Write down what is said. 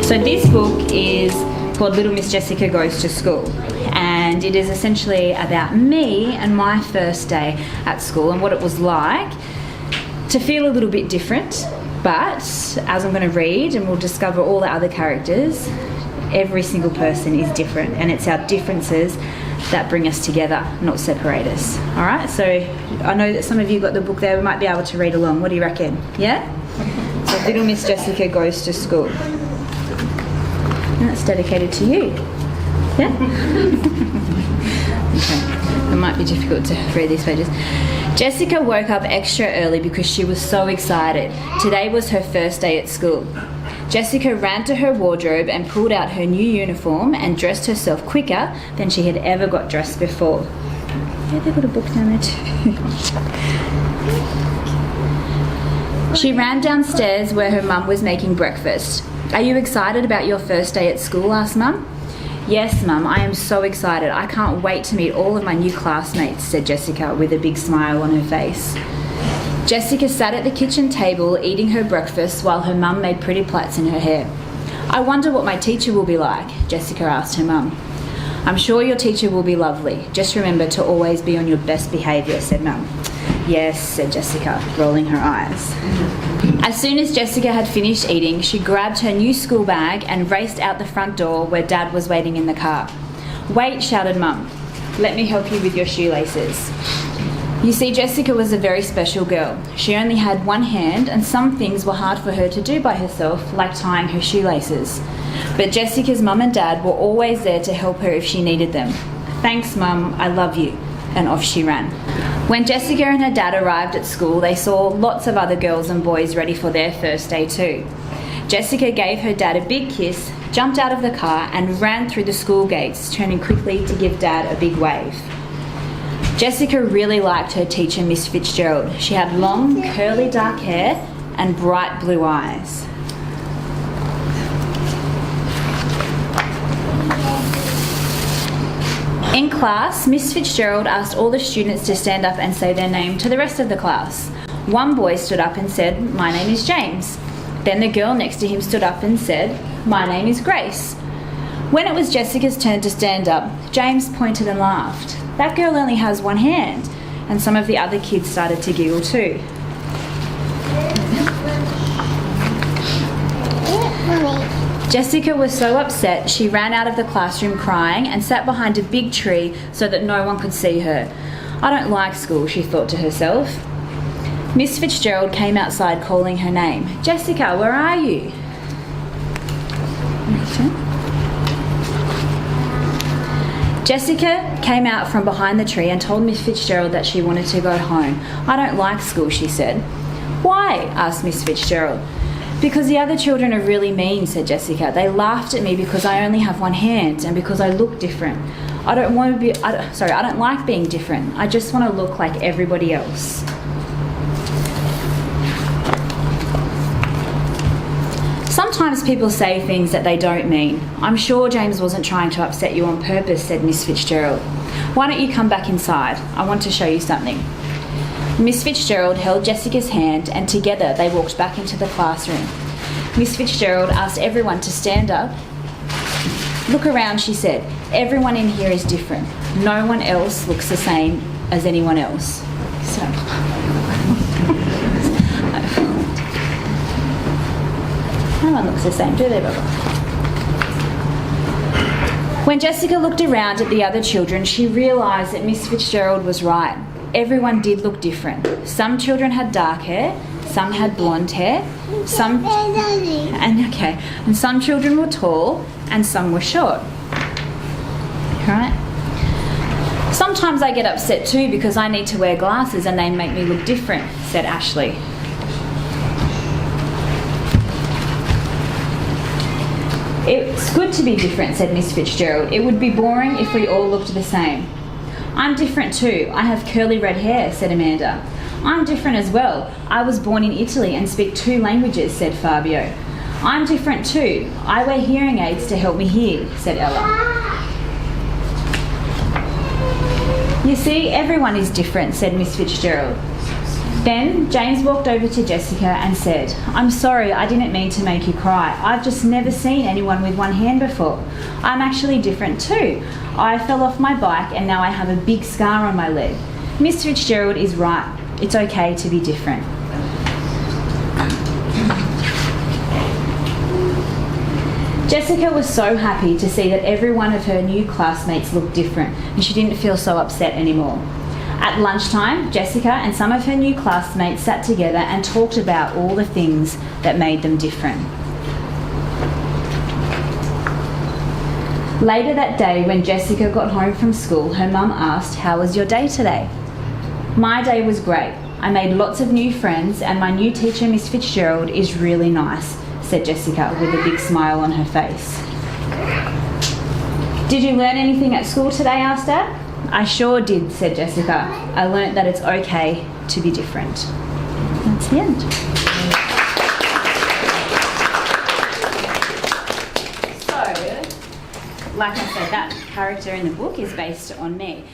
So this book is called Little Miss Jessica Goes to School, and it is essentially about me and my first day at school and what it was like to feel a little bit different. But as I'm going to read and we'll discover all the other characters, every single person is different, and it's our differences that bring us together, not separate us. All right, so I know that some of you got the book there. We might be able to read along. What do you reckon? Yeah? So Little Miss Jessica Goes to School. And that's dedicated to you. Yeah? Okay. It might be difficult to read these pages. Jessica woke up extra early because she was so excited. Today was her first day at school. Jessica ran to her wardrobe and pulled out her new uniform and dressed herself quicker than she had ever got dressed before. Yeah, they've got a book down there too. She ran downstairs where her mum was making breakfast. Are you excited about your first day at school? Asked Mum. Yes, Mum, I am so excited. I can't wait to meet all of my new classmates, said Jessica with a big smile on her face. Jessica sat at the kitchen table eating her breakfast while her mum made pretty plaits in her hair. I wonder what my teacher will be like, Jessica asked her mum. I'm sure your teacher will be lovely. Just remember to always be on your best behaviour, said Mum. Yes, said Jessica, rolling her eyes. As soon as Jessica had finished eating, she grabbed her new school bag and raced out the front door where Dad was waiting in the car. Wait, shouted Mum. Let me help you with your shoelaces. You see, Jessica was a very special girl. She only had one hand, and some things were hard for her to do by herself, like tying her shoelaces. But Jessica's mum and dad were always there to help her if she needed them. Thanks, Mum, I love you. And off she ran. When Jessica and her dad arrived at school, they saw lots of other girls and boys ready for their first day too. Jessica gave her dad a big kiss, jumped out of the car, and ran through the school gates, turning quickly to give Dad a big wave. Jessica really liked her teacher, Miss Fitzgerald. She had long, curly dark hair and bright blue eyes. In class, Miss Fitzgerald asked all the students to stand up and say their name to the rest of the class. One boy stood up and said, "My name is James." Then the girl next to him stood up and said, "My name is Grace." When it was Jessica's turn to stand up, James pointed and laughed. That girl only has one hand, and some of the other kids started to giggle too. Jessica was so upset she ran out of the classroom crying and sat behind a big tree so that no one could see her. I don't like school, she thought to herself. Miss Fitzgerald came outside calling her name. Jessica, where are you? Jessica came out from behind the tree and told Miss Fitzgerald that she wanted to go home. I don't like school, she said. Why? Asked Miss Fitzgerald. Because the other children are really mean, said Jessica. They laughed at me because I only have one hand and because I look different. I don't like being different. I just want to look like everybody else. Sometimes people say things that they don't mean. I'm sure James wasn't trying to upset you on purpose, said Miss Fitzgerald. Why don't you come back inside? I want to show you something. Miss Fitzgerald held Jessica's hand and together they walked back into the classroom. Miss Fitzgerald asked everyone to stand up. Look around, she said. Everyone in here is different. No one else looks the same as anyone else. So... No one looks the same, do they, Bubba? When Jessica looked around at the other children, she realised that Miss Fitzgerald was right. Everyone did look different. Some children had dark hair, some had blonde hair, and some children were tall and some were short. Right? Sometimes I get upset too because I need to wear glasses and they make me look different, said Ashley. It's good to be different, said Miss Fitzgerald. It would be boring if we all looked the same. I'm different too. I have curly red hair, said Amanda. I'm different as well. I was born in Italy and speak 2 languages, said Fabio. I'm different too. I wear hearing aids to help me hear, said Ella. You see, everyone is different, said Miss Fitzgerald. Then James walked over to Jessica and said, "I'm sorry, I didn't mean to make you cry. I've just never seen anyone with one hand before. I'm actually different too. I fell off my bike and now I have a big scar on my leg. Miss Fitzgerald is right. It's okay to be different." Jessica was so happy to see that every one of her new classmates looked different and she didn't feel so upset anymore. At lunchtime, Jessica and some of her new classmates sat together and talked about all the things that made them different. Later that day, when Jessica got home from school, her mum asked, "How was your day today?" "My day was great. I made lots of new friends and my new teacher, Miss Fitzgerald, is really nice," said Jessica with a big smile on her face. "Did you learn anything at school today?" asked Dad. "I sure did," said Jessica. "I learnt that it's okay to be different." That's the end. So, like I said, that character in the book is based on me.